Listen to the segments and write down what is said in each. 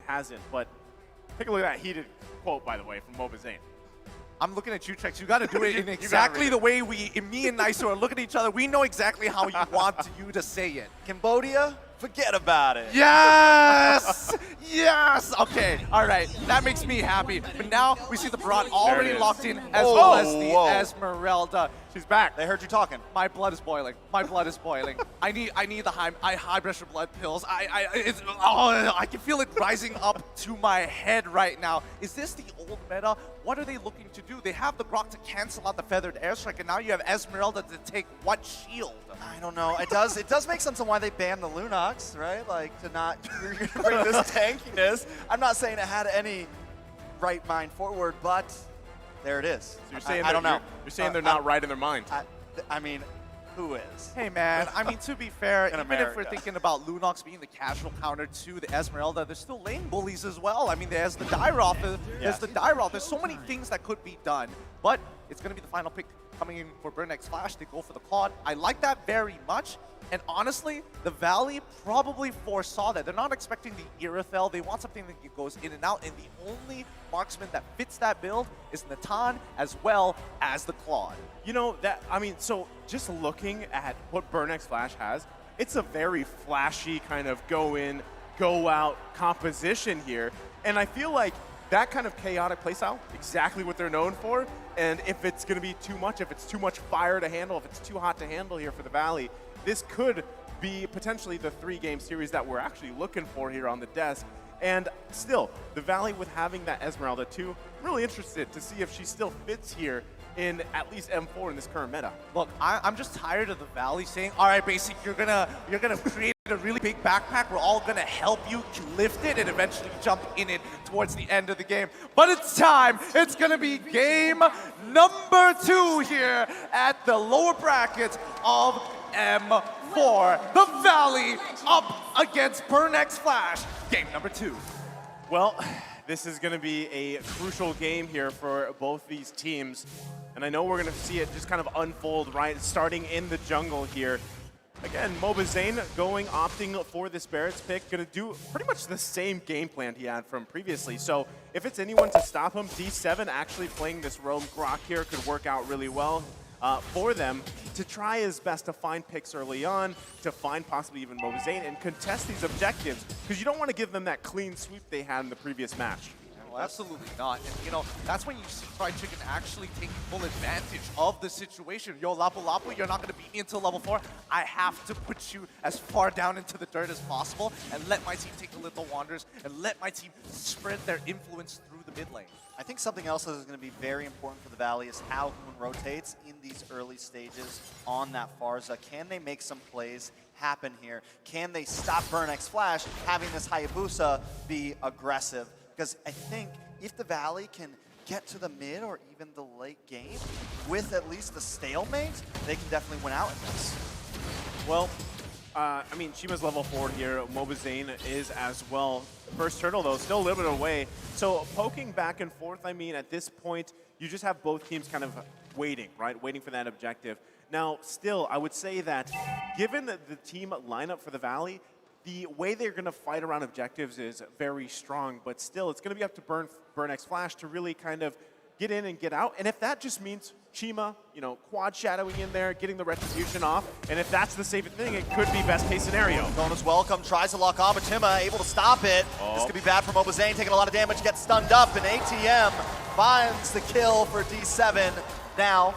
hasn't. But take a look at that heated quote, by the way, from Mobazane. I'm looking at you, Trex. You got to do it in exactly the way me and Nicer are looking at each other. We know exactly how you want you to say it. Cambodia, forget about it. Yes! Yes! Okay, all right. That makes me happy. But now we see the Barat already locked in, as well as the Esmeralda. She's back. They heard you talking. My blood is boiling. My blood is boiling. I need the high pressure blood pills. I can feel it rising up to my head right now. Is this the old meta? What are they looking to do? They have the Grok to cancel out the feathered airstrike, and now you have Esmeralda to take what shield? I don't know. It does make sense on why they banned the Lunox, right? Like to not bring this tankiness. I'm not saying it had any right mind forward, but there it is. So you're saying I don't know. You're saying they're not right in their mind. I mean, who is? Hey man, I mean to be fair, even America. if we're thinking about Lunox being the casual counter to the Esmeralda, there's still lane bullies as well. I mean, there's the Dyroth, there's so many things that could be done, but it's going to be the final pick coming in for Burnex Flash. They go for the Claude. I like that very much. And honestly, the Valley probably foresaw that. They're not expecting the Irithyll. They want something that goes in and out. And the only marksman that fits that build is Natan as well as the Claude. You know, so just looking at what Burnex Flash has, it's a very flashy kind of go in, go out composition here. And I feel like that kind of chaotic playstyle, exactly what they're known for. And if it's going to be too much, if it's too much fire to handle, if it's too hot to handle here for the Valley, this could be potentially the 3-game series that we're actually looking for here on the desk. And still, the Valley with having that Esmeralda too, really interested to see if she still fits here in at least M4 in this current meta. Look, I'm just tired of the Valley saying, all right, Basic, you're gonna create a really big backpack. We're all gonna help you lift it and eventually jump in it towards the end of the game. But it's time. It's gonna be game number 2 here at the lower brackets of M4. The Valley up against Burnex Flash. Game number 2. Well, this is going to be a crucial game here for both these teams. And I know we're going to see it just kind of unfold, right? Starting in the jungle here. Again, Mobazane opting for this Barrett's pick, going to do pretty much the same game plan he had from previously. So if it's anyone to stop him, D7 actually playing this roam Grok here could work out really well for them to try his best to find picks early on, to find possibly even Mobazane and contest these objectives, because you don't want to give them that clean sweep they had in the previous match. Well, absolutely not. And, you know, that's when you see Fried Chicken actually taking full advantage of the situation. Yo, Lapu Lapu, you're not going to beat me until level 4. I have to put you as far down into the dirt as possible and let my team take the little wanders and let my team spread their influence through the mid lane. I think something else that is going to be very important for the Valley is how Hoon rotates in these early stages on that Farza. Can they make some plays happen here? Can they stop Burnex Flash having this Hayabusa be aggressive? Because I think if the Valley can get to the mid or even the late game with at least the stalemate, they can definitely win out in this. Well, I mean, Shima's level 4 here. Mobazane is as well. First turtle, though, still a little bit away. So poking back and forth, I mean, at this point, you just have both teams kind of waiting, right? Waiting for that objective. Now, still, I would say that given the team lineup for the Valley, the way they're going to fight around objectives is very strong, but still, it's going to be up to Burnex Flash to really kind of get in and get out. And if that just means Chima, you know, quad shadowing in there, getting the retribution off, and if that's the safest thing, it could be best case scenario. Bonus welcome, tries to lock on, but Chima able to stop it. This could be bad for Mobazane, taking a lot of damage, gets stunned up, and ATM finds the kill for D7. Now,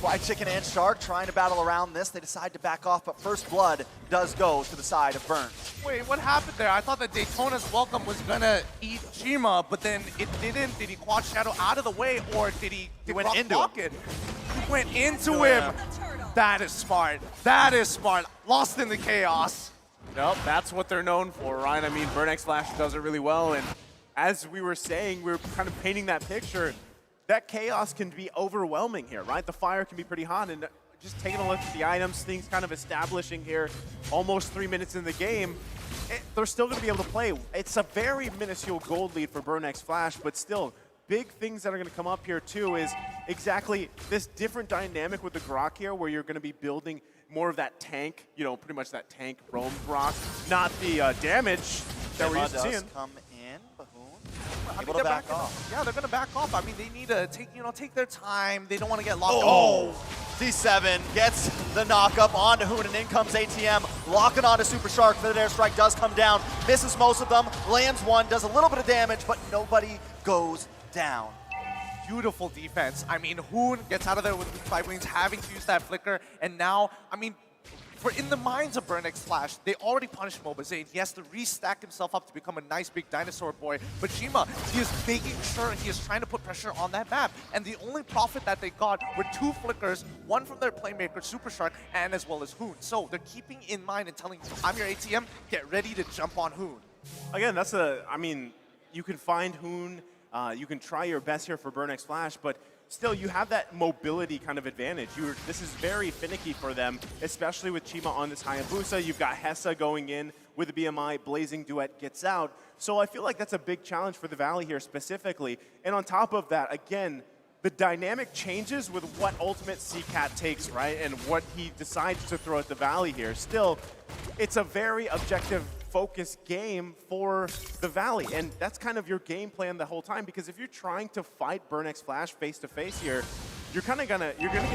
Fried Chicken and Shark trying to battle around this. They decide to back off, but first blood does go to the side of Burn. Wait, what happened there? I thought that Daytona's welcome was gonna eat Chima, but then it didn't. Did he quad shadow out of the way, or did he went into pocket? He went into him. That is smart. That is smart. Lost in the chaos. Nope, that's what they're known for, right? I mean, Burnex Flash does it really well, and as we were saying, we were kind of painting that picture. That chaos can be overwhelming here, right? The fire can be pretty hot, and just taking a look at the items, things kind of establishing here, almost 3 minutes in the game, they're still going to be able to play. It's a very minuscule gold lead for Burnex Flash, but still, big things that are going to come up here too is exactly this different dynamic with the Grok here, where you're going to be building more of that tank, you know, pretty much that tank roam Grok, not the damage that we're Chima used to does seeing. come in, Bahoon I able mean, to they're back backing off. Yeah, they're gonna back off. I mean, they need to take their time. They don't want to get locked. Oh! D7 gets the knock-up onto Hoon, and in comes ATM, locking onto Super Shark. The airstrike does come down, misses most of them, lands one, does a little bit of damage, but nobody goes down. Beautiful defense. I mean, Hoon gets out of there with 5 wings, having to use that flicker, and now, I mean, for in the minds of Burnex Flash, they already punished Mobazane. He has to restack himself up to become a nice big dinosaur boy. But Chima, he is making sure he is trying to put pressure on that map. And the only profit that they got were 2 flickers, one from their playmaker, Super Shark, and as well as Hoon. So they're keeping in mind and telling, I'm your ATM, get ready to jump on Hoon. Again, I mean, you can find Hoon, you can try your best here for Burnex Flash, but still, you have that mobility kind of advantage. This is very finicky for them, especially with Chima on this Hayabusa. You've got Hessa going in with the BMI, Blazing Duet gets out. So I feel like that's a big challenge for the Valley here specifically. And on top of that, again, the dynamic changes with what ultimate CCAT takes, right? And what he decides to throw at the Valley here. Still, it's a very objective focused game for the Valley, and that's kind of your game plan the whole time, because if you're trying to fight Burnex Flash face to face here, you're gonna get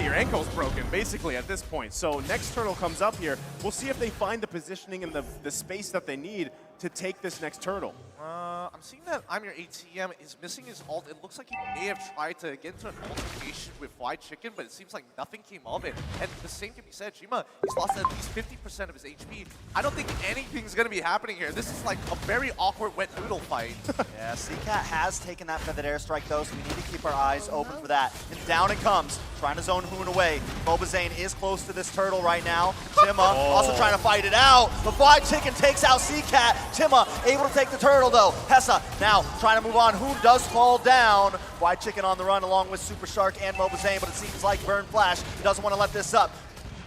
your ankles broken basically at this point. So next turtle comes up here. We'll see if they find the positioning and the space that they need to take this next turtle. I'm seeing that I'm your ATM is missing his ult. It looks like he may have tried to get into an altercation with Fly Chicken, but it seems like nothing came of it. And the same can be said, Chima, he's lost at least 50% of his HP. I don't think anything's going to be happening here. This is like a very awkward wet noodle fight. Yeah, CCAT has taken that feathered airstrike though, so we need to keep our eyes open for that. And down it comes, trying to zone Hoon away. Mobazane is close to this turtle right now. Chima also trying to fight it out, but Fly Chicken takes out CCAT. Chima able to take the turtle though. Hessa now trying to move on. Hoon does fall down. Fly Chicken on the run along with Super Shark and Mobazane, but it seems like Burn Flash doesn't want to let this up.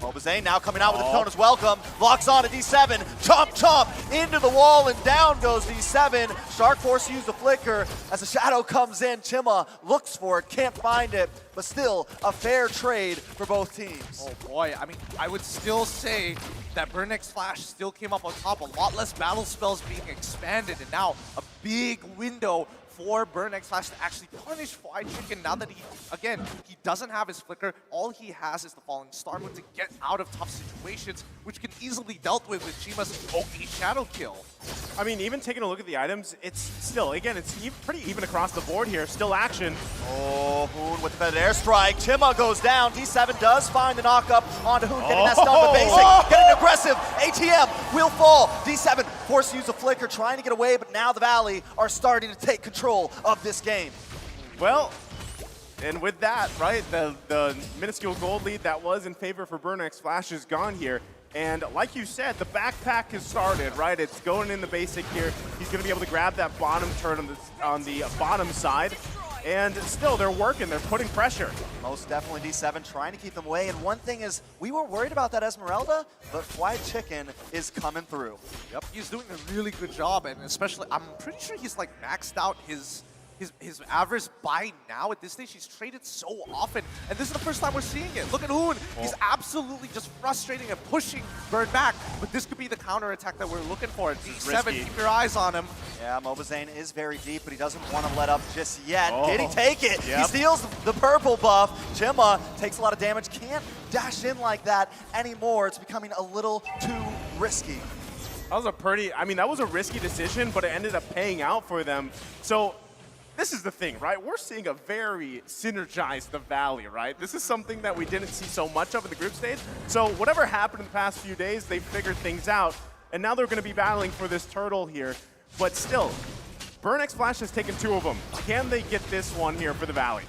Mobazane now coming out with a Kona's welcome, locks on to D7, chomp chomp into the wall, and down goes D7. Shark force used the flicker as the shadow comes in. Chima looks for it, can't find it, but still a fair trade for both teams. Oh boy, I mean, I would still say that Burnex Flash still came up on top, a lot less battle spells being expanded, and now a big window for Burnex Flash to actually punish Fly Chicken now that he doesn't have his flicker. All he has is the Falling Star Moon to get out of tough situations, which can easily be dealt with Chima's OP Shadow Kill. I mean, even taking a look at the items, it's still, again, it's pretty even across the board here. Still action. Oh, Hoon with the feathered airstrike. Chima goes down. D7 does find the knockup onto Hoon, getting that stun to basic. Getting aggressive. ATM will fall. D7 forced to use a flicker, trying to get away, but now the Valley are starting to take control of this game. Well, and with that, right, the minuscule gold lead that was in favor for Burnex Flash is gone here. And like you said, the backpack has started, right? It's going in the basic here. He's going to be able to grab that bottom turn on the bottom side. And still, they're working. They're putting pressure. Most definitely D7 trying to keep them away. And one thing is, we were worried about that Esmeralda, but Fly Chicken is coming through. Yep, he's doing a really good job, and especially, I'm pretty sure he's like maxed out his average by now. At this stage, he's traded so often, and this is the first time we're seeing it. Look at Hoon. He's absolutely just frustrating and pushing Bird back, but this could be the counter attack that we're looking for. D7, keep your eyes on him. Yeah, Mobazane is very deep, but he doesn't want to let up just yet. Did he take it? Yep. He steals the purple buff. Chima takes a lot of damage, can't dash in like that anymore. It's becoming a little too risky. That was a risky decision, but it ended up paying out for them. So this is the thing, right? We're seeing a very synergized the Valley, right? This is something that we didn't see so much of in the group stage. So whatever happened in the past few days, they figured things out, and now they're going to be battling for this turtle here. But still, Burnex Flash has taken 2 of them. Can they get this one here for the Valley?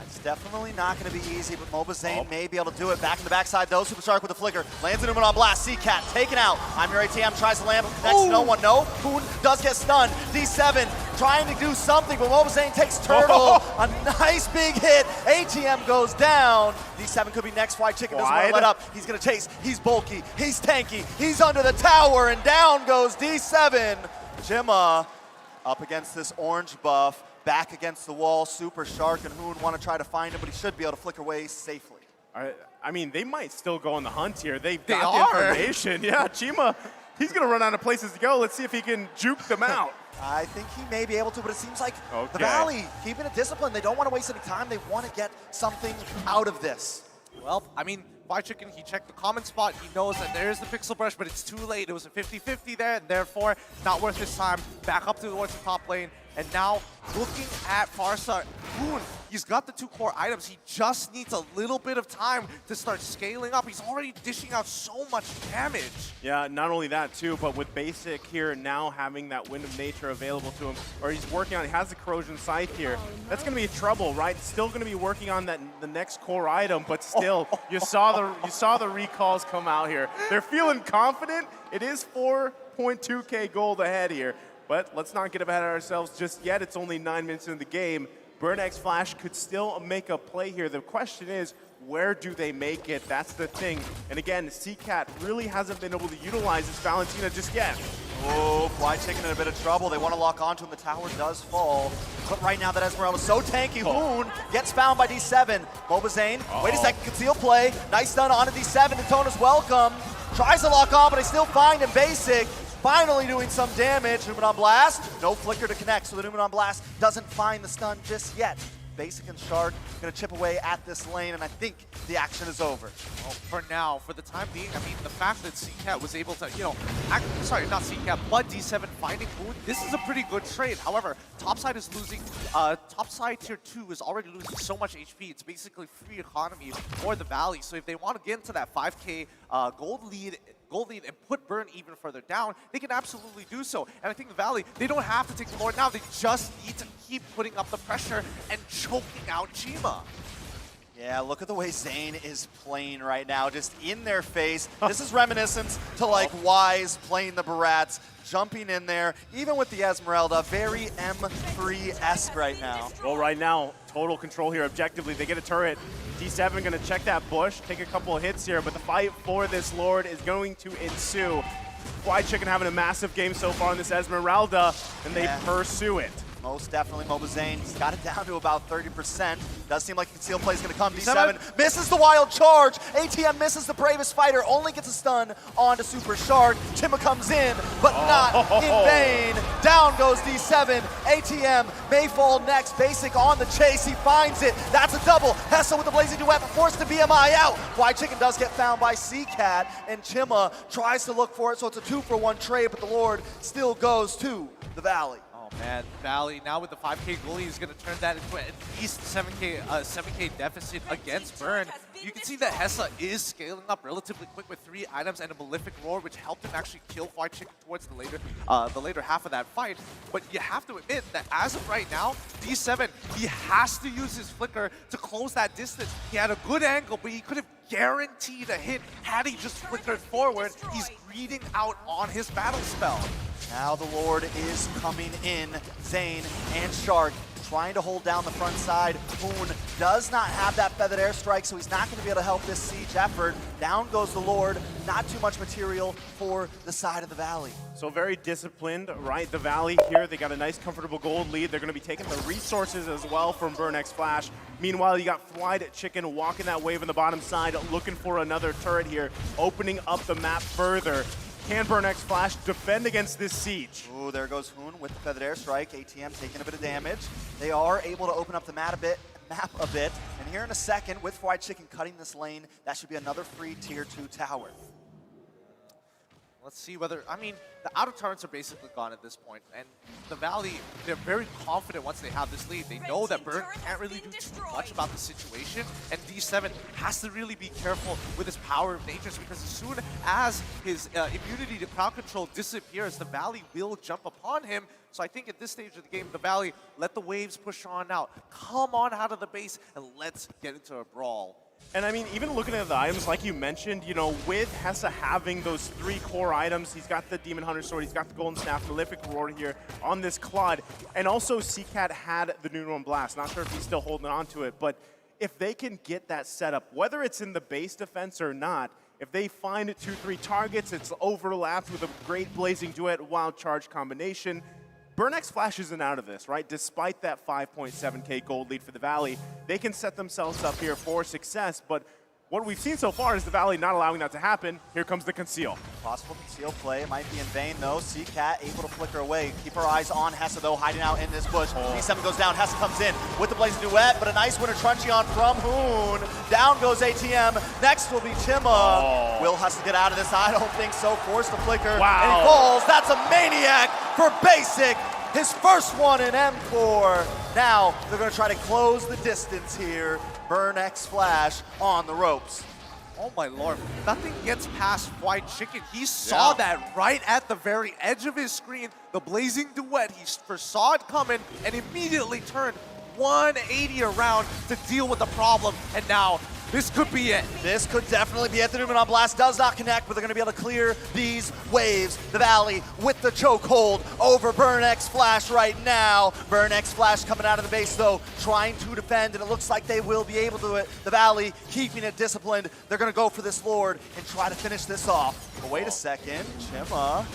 It's definitely not going to be easy, but Mobazane may be able to do it. Back in the backside, though. Super Shark with the flicker. Lands an on blast. CCAT taken out. I'm your ATM. Tries to land. Next, no one. No. Hoon does get stunned. D7 trying to do something, but Mobazane takes turtle. A nice big hit. ATM goes down. D7 could be next. Fly Chicken doesn't want to let up. He's going to chase. He's bulky. He's tanky. He's under the tower, and down goes D7. Chima up against this orange buff. Back against the wall, Super Shark and Hoon want to try to find him, but he should be able to flicker away safely. I mean, they might still go on the hunt here. They've got the information. Yeah, Chima He's going to run out of places to go. Let's see if he can juke them out. I think he may be able to, but it seems like the Okay. Valley keeping it disciplined. They don't want to waste any time. They want to get something out of this. Well, I mean, Fly Chicken, he checked the common spot. He knows that there is the Pixel Brush, but it's too late. It was a 50-50 there, and therefore, not worth his time. Back up towards the top lane. And now, looking at Farsa, Boon, he's got the 2 core items. He just needs a little bit of time to start scaling up. He's already dishing out so much damage. Yeah, not only that too, but with Basic here now having that Wind of Nature available to him, or he's working on, he has the Corrosion Scythe here. That's going to be trouble, right? Still going to be working on that the next core item, but still, you saw the recalls come out here. They're feeling confident. It is 4.2k gold ahead here, but let's not get ahead of ourselves just yet. It's only 9 minutes into the game. BRUCKET Flash could still make a play here. The question is, where do they make it? That's the thing. And again, CCAT really hasn't been able to utilize this Valentina just yet. Oh, Fly Chicken in a bit of trouble. They want to lock onto him. The tower does fall. But right now that Esmeralda is so tanky. Hoon gets found by D7. Mobazane, wait a second, conceal play. Nice stun onto D7. Daytona's welcome. Tries to lock on, but they still find him. Basic finally doing some damage. Numenon Blast, no flicker to connect, so the Numenon Blast doesn't find the stun just yet. Basic and Shark gonna chip away at this lane, and I think the action is over. Well, for now, for the time being, I mean, the fact that CCAT was able to, you know, sorry, not CCAT, but D7 finding Boon, this is a pretty good trade. However, topside is losing, topside tier 2 is already losing so much HP. It's basically free economy for the Valley. So if they want to get into that 5k gold lead and put Burn even further down, they can absolutely do so. And I think the Valley, they don't have to take the Lord now. They just need to keep putting up the pressure and choking out Chima. Yeah, look at the way Zane is playing right now, just in their face. This is reminiscent to like Wise playing the Barats, jumping in there, even with the Esmeralda, very M3-esque right now. Well, right now, total control here objectively. They get a turret. D7 going to check that bush, take a couple of hits here, but the fight for this Lord is going to ensue. Fly Chicken having a massive game so far on this Esmeralda, and they pursue it. Most definitely Mobazane. He's got it down to about 30%. Does seem like conceal play is going to come. D7 misses the wild charge. ATM misses the bravest fighter. Only gets a stun onto Super Shark. Chima comes in, but not in vain. Down goes D7. ATM may fall next. Basic on the chase. He finds it. That's a double. Hessa with the blazing duet, but forced to BMI out. Fly Chicken does get found by CCAT, and Chima tries to look for it, so it's a 2-for-1 trade, but the Lord still goes to the Valley. Man, Valley now with the 5k goalie is going to turn that into at least 7k deficit against Burn. You can see that Hessa is scaling up relatively quick with 3 items and a Malefic Roar, which helped him actually kill Fly Chicken towards the later half of that fight. But you have to admit that as of right now, D7, he has to use his flicker to close that distance. He had a good angle, but he could have guaranteed a hit had he just flickered forward. He's greeding out on his battle spell. Now the Lord is coming in. Zane and Shark trying to hold down the front side. Hoon does not have that feathered airstrike, so he's not going to be able to help this siege effort. Down goes the Lord. Not too much material for the side of the Valley. So very disciplined, right? The Valley here, they got a nice, comfortable gold lead. They're going to be taking the resources as well from BRUCKET Flash. Meanwhile, you got Fly Chicken walking that wave on the bottom side, looking for another turret here, opening up the map further. Can BRUCKET Flash defend against this siege? Ooh, there goes Hoon with the feathered airstrike. ATM taking a bit of damage. They are able to open up the map a bit. And here in a second, with Fly Chicken cutting this lane, that should be another free tier 2 tower. Let's see whether, I mean, the outer turrets are basically gone at this point, and the Valley, they're very confident once they have this lead. They know that Burn can't really do too much about the situation, and D7 has to really be careful with his power of natures, because as soon as his immunity to crowd control disappears, the Valley will jump upon him. So I think at this stage of the game, the Valley, let the waves push on out. Come on out of the base, and let's get into a brawl. And I mean, even looking at the items, like you mentioned, you know, with Hessa having those 3 core items, he's got the Demon Hunter Sword, he's got the Golden Staff, Malefic Roar here on this Claude, and also CCAT had the Numenon Blast. Not sure if he's still holding on to it, but if they can get that set up, whether it's in the base defense or not, if they find 2-3 targets, it's overlapped with a great Blazing Duet Wild Charge combination. BRUCKET Flash isn't out of this, right? Despite that 5.7k gold lead for the Valley, they can set themselves up here for success, but what we've seen so far is the Valley not allowing that to happen. Here comes the conceal. Possible conceal play, might be in vain though. CCat able to flicker away. Keep our eyes on Hessa though, hiding out in this bush. D7 goes down, Hessa comes in with the Blazing Duet, but a nice winner Truncheon from Hoon. Down goes ATM, next will be Chima. Will Hessa get out of this? I don't think so. Force the flicker, Wow. and he falls. That's a maniac for Basic. His first one in M4. Now they're gonna try to close the distance here. Burn X Flash on the ropes. Oh my lord, nothing gets past White Chicken. He saw that right at the very edge of his screen, the Blazing Duet. He foresaw it coming and immediately turned 180 around to deal with the problem. And now, this could be it. This could definitely be it. The Newman on Blast does not connect, but they're going to be able to clear these waves. The Valley with the chokehold over Burn X Flash right now. Burn X Flash coming out of the base, though, trying to defend, and it looks like they will be able to do it. The Valley keeping it disciplined. They're going to go for this Lord and try to finish this off. But wait a second. Chima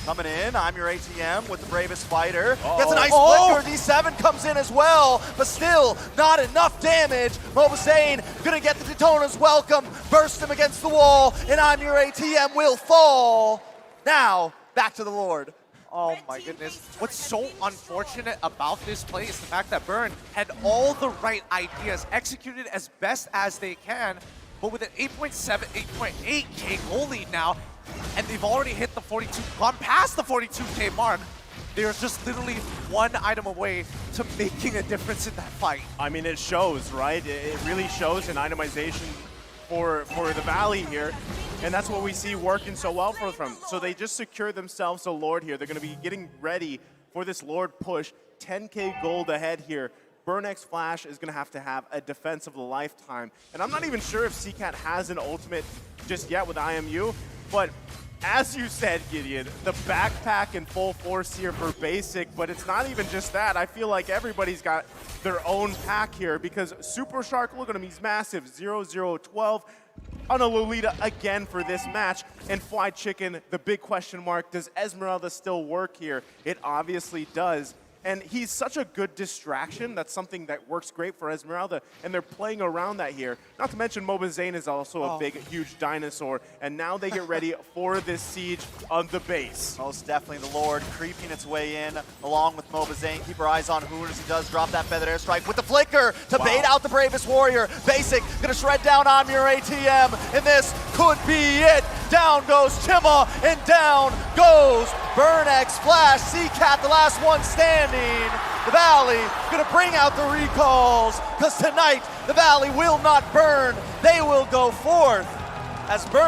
coming in. I'm your ATM with the bravest fighter. Gets a nice flicker. D7 comes in as well, but still not enough damage. Mobazane gonna get the Daytona's welcome. Burst him against the wall, and I'm your ATM will fall. Now, back to the Lord. Oh my goodness. What's so unfortunate about this play is the fact that Burn had all the right ideas, executed as best as they can, but with an 8.7, 8.8K goal lead now, and they've already hit the 42, gone past the 42K mark. They're just literally one item away to making a difference in that fight. I mean, it shows, right? It really shows in itemization for the Valley here, and that's what we see working so well for them. So they just secure themselves a Lord here. They're going to be getting ready for this Lord push. 10K gold ahead here. Burn X Flash is going to have a defense of a lifetime. And I'm not even sure if CCat has an ultimate just yet with IMU, but as you said, Gideon, the backpack in full force here for Basic, but it's not even just that. I feel like everybody's got their own pack here because Super Shark, look at him, he's massive. 0-0-12 on a Lolita again for this match. And Fly Chicken, the big question mark, does Esmeralda still work here? It obviously does. And he's such a good distraction. That's something that works great for Esmeralda, and they're playing around that here. Not to mention Mobazane is also a big, huge dinosaur, and now they get ready for this siege of the base. Most definitely the Lord creeping its way in along with Mobazane. Keep our eyes on Hoon as he does drop that feathered airstrike with the flicker to bait out the bravest warrior. Basic gonna shred down on your ATM, and this could be it. Down goes Chima, and down goes Burn X Flash. CCat, the last one standing. The Valley gonna bring out the recalls, because tonight the Valley will not burn. They will go forth as Burn